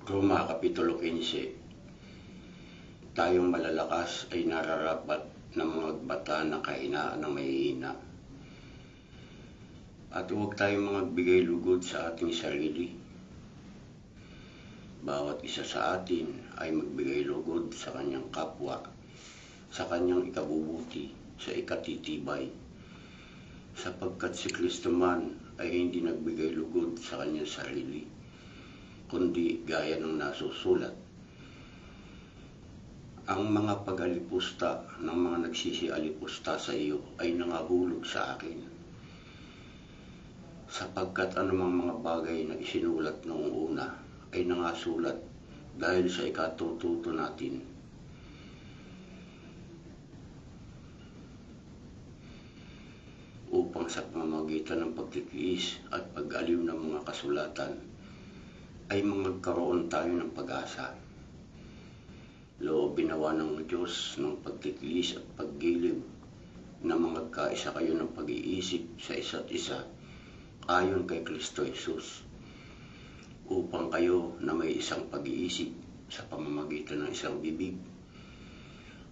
Roma Kapitulo 15. Tayong malalakas ay nararapat ng mga bata na kahinaan ng mahihina. At huwag tayong magbigay lugod sa ating sarili. Bawat isa sa atin ay magbigay lugod sa kanyang kapwa, sa kanyang ikabubuti, sa ikatitibay. Sapagkat si Kristo man ay hindi nagbigay lugod sa kanyang sarili, kundi gaya ng nasusulat, ang mga pag-alipusta ng mga nagsisialipusta sa iyo ay nangahulog sa akin. Sapagkat anumang mga bagay na isinulat noong una ay nangasulat dahil sa ikatututo natin. Upang sa pamamagitan ng pagtitiis at pag-aliw ng mga kasulatan ay magkaroon tayo ng pag-asa. Loobin nawa ng Diyos ng pagtitiis at paggiliw na magkaisa kayo ng pag-iisip sa isa't isa ayon kay Kristo Jesus, upang kayo na may isang pag-iisip sa pamamagitan ng isang bibig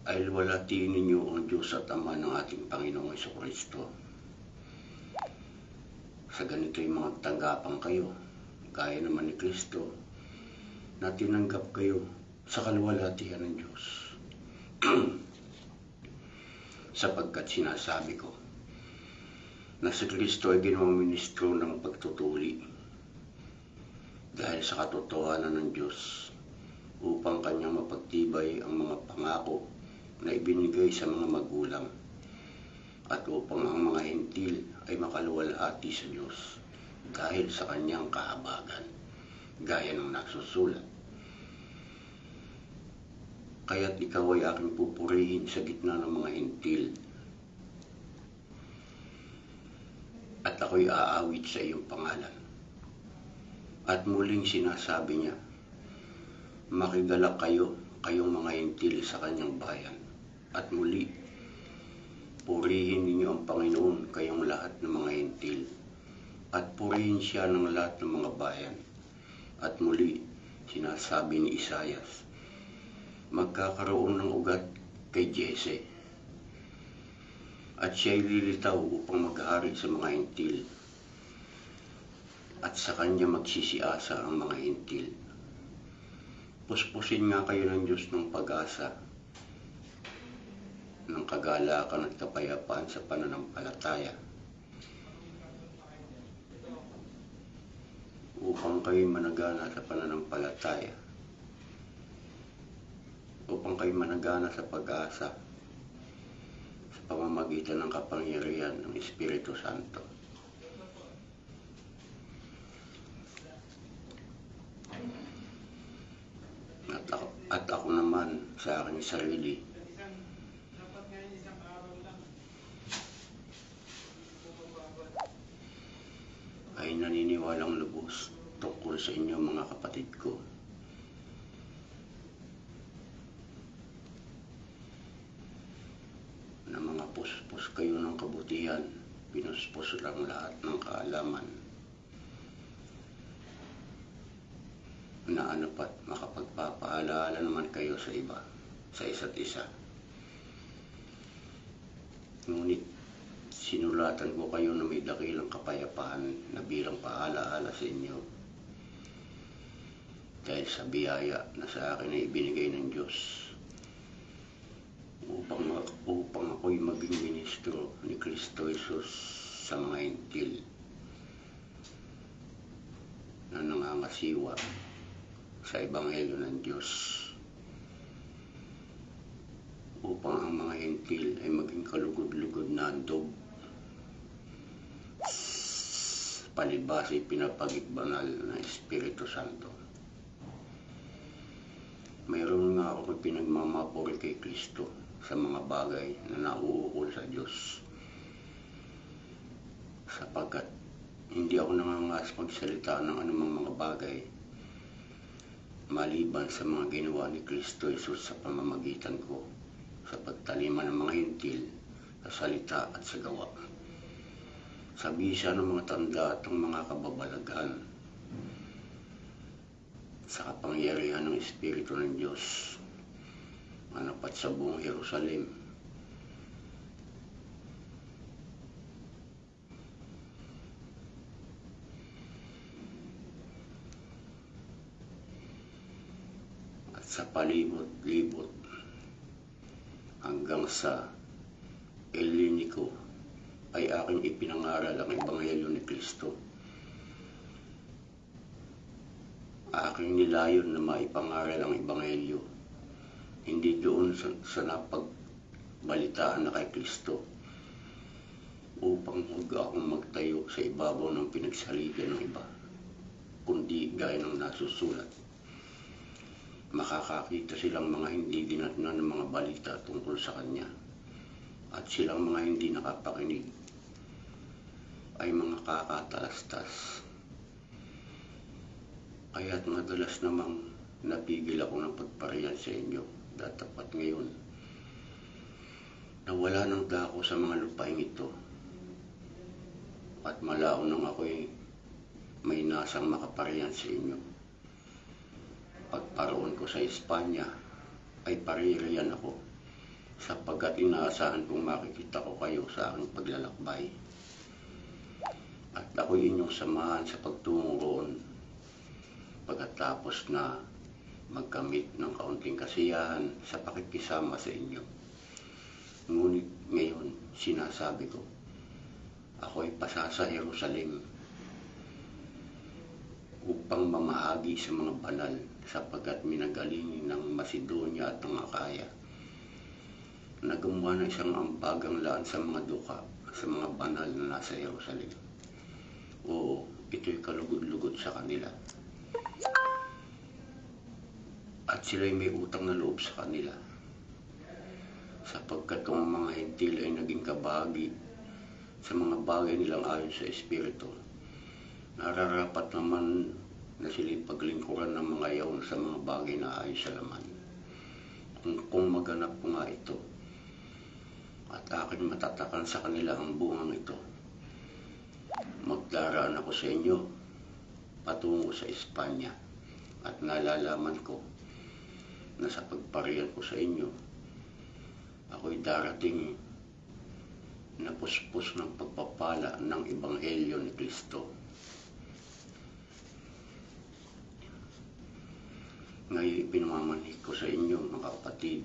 ay luwalhatiin ninyo ang Diyos at Ama ng ating Panginoong Jesucristo. Sa ganito'y mga tanggapan kayo, gaya naman ni Kristo, na tinanggap kayo sa kaluwalhatian ng Diyos. Sapagkat sinasabi ko na si Kristo ay ginawang ministro ng pagtutuli dahil sa katotohanan ng Diyos, upang kanyang mapagtibay ang mga pangako na ibinigay sa mga magulang, at upang ang mga hentil ay makaluwalhati sa Diyos dahil sa kanyang kahabagan, gaya ng nasusulat. Kaya't ikaw ay aking pupurihin sa gitna ng mga hentil, at ako'y aawit sa iyong pangalan. At muling sinasabi niya, makigalak kayo, kayong mga hentil sa kanyang bayan. At muli, purihin ninyo ang Panginoon, kayong lahat ng mga hentil, at purihin siya ng lahat ng mga bayan. At muli, sinasabi ni Isaias, magkakaroon ng ugat kay Jese, at siya'y lilitaw upang maghari sa mga hentil, at sa kanya magsisiasa ang mga hentil. Puspusin nga kayo ng Diyos ng pag-asa, ng kagalakan at kapayapaan sa pananampalataya, upang kayo managana sa pananampalataya, upang kayo managana sa pag-asa sa pamamagitan ng kapangyarihan ng Espiritu Santo. At ako naman sa aking sarili ay naniniwalang lubos tungkol sa inyo, mga kapatid ko, na mga puspos kayo ng kabutihan, pinuspos lang lahat ng kaalaman, na anapat makapagpapaalaala naman kayo sa iba, sa isa't isa. Ngunit sinulatan ko kayo na may dakilang kapayapaan na bilang paalaala sa inyo, dahil sa biyaya na sa akin ay ibinigay ng Diyos, upang ako'y maging ministro ni Kristo Jesus sa mga hentil na nangangasiwa sa Ebanghelyo ng Diyos, upang ang mga hentil ay maging kalugod-lugod na handog, palibhas ay pinapagitbanal ng Espiritu Santo. Mayroon nga ako pinagmamapuri kay Kristo sa mga bagay na nauukol sa Diyos, sapagkat hindi ako nangangas magsalita ng anumang mga bagay maliban sa mga ginawa ni Kristo Jesus sa pamamagitan ko, sa pagtalima ng mga hentil sa salita at sa gawa, sa bisa ng mga tanda at ng mga kababalaghan, sa kapangyarihan ng Espiritu ng Diyos, manapat sa buong Jerusalem. At sa palibot-libot hanggang sa Eliniko ay aking ipinangaral ang Ebanghelyo ni Kristo. Aking nilayon na maipangaral ang Ebanghelyo, hindi doon sa napagbalitaan na kay Kristo, upang huwag akong magtayo sa ibabaw ng pinagsaligan ng iba, kundi gaya ng nasusulat. Makakakita silang mga hindi dinatnan ng mga balita tungkol sa Kanya, at silang mga hindi nakapakinig ay mga kakatalastas. Kaya't madalas namang napigil ako ng pagpariyan sa inyo, datapat ngayon na wala nang dako sa mga lupaing ito, at malaon nang ako'y may nasang makapariyan sa inyo. Pagparoon ko sa Espanya ay paririyan ako, sapagkat inaasahan kong makikita ko kayo sa aking paglalakbay, at ako'y inyong samahan sa pagtungo roon, pagkatapos na magkamit ng kaunting kasiyahan sa pakikisama sa inyo. Ngunit ngayon sinasabi ko, ako'y pasasa Jerusalem upang mamahagi sa mga banal, sapagkat minagaling ng Macedonia at ng Akaya na gumawa ng isang ambagang laan sa mga duka, sa mga banal na nasa Jerusalem. Oo, ito'y kalugod-lugod sa kanila, at sila'y may utang na loob sa kanila, sapagkat kung ang mga hentil ay naging kabahagi sa mga bagay nilang ayon sa Espiritu, nararapat naman na sila'y paglingkuran ng mga yaon sa mga bagay na ayon sa laman. Kung maganap ko nga ito, at aking matatakan sa kanila ang bungang ito, magdaraan ako sa inyo patungo sa Espanya, at nalalaman ko na sa pagpariyan ko sa inyo, ako'y darating na puspos ng pagpapala ng Ebanghelyo ni Kristo. Ngayon ipinamamanhik ko sa inyo, mga kapatid,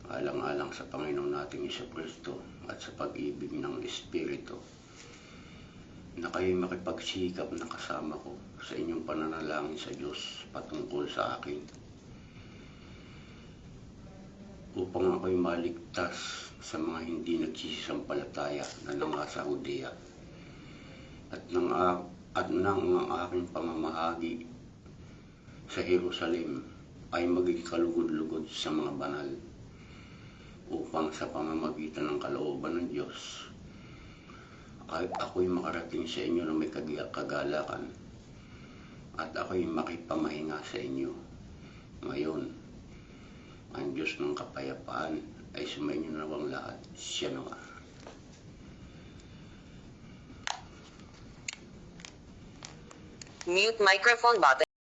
alang-alang sa Panginoon nating Jesucristo at sa pag-ibig ng Espiritu, na kayo'y makipagsikap na kasama ko sa inyong pananalangin sa Diyos patungkol sa akin, upang ako'y maligtas sa mga hindi nagsisisampalataya na nangasa Judea, at nang ang aking pamamahagi sa Jerusalem ay maging kalugod-lugod sa mga banal, upang sa pamamagitan ng kalooban ng Diyos ako'y makarating sa inyo na may kagalakan, at ako'y makipamahinga sa inyo. Ngayon, ang Diyos ng kapayapaan ay sumainyo nawang lahat. Siya nawa. Mute microphone button.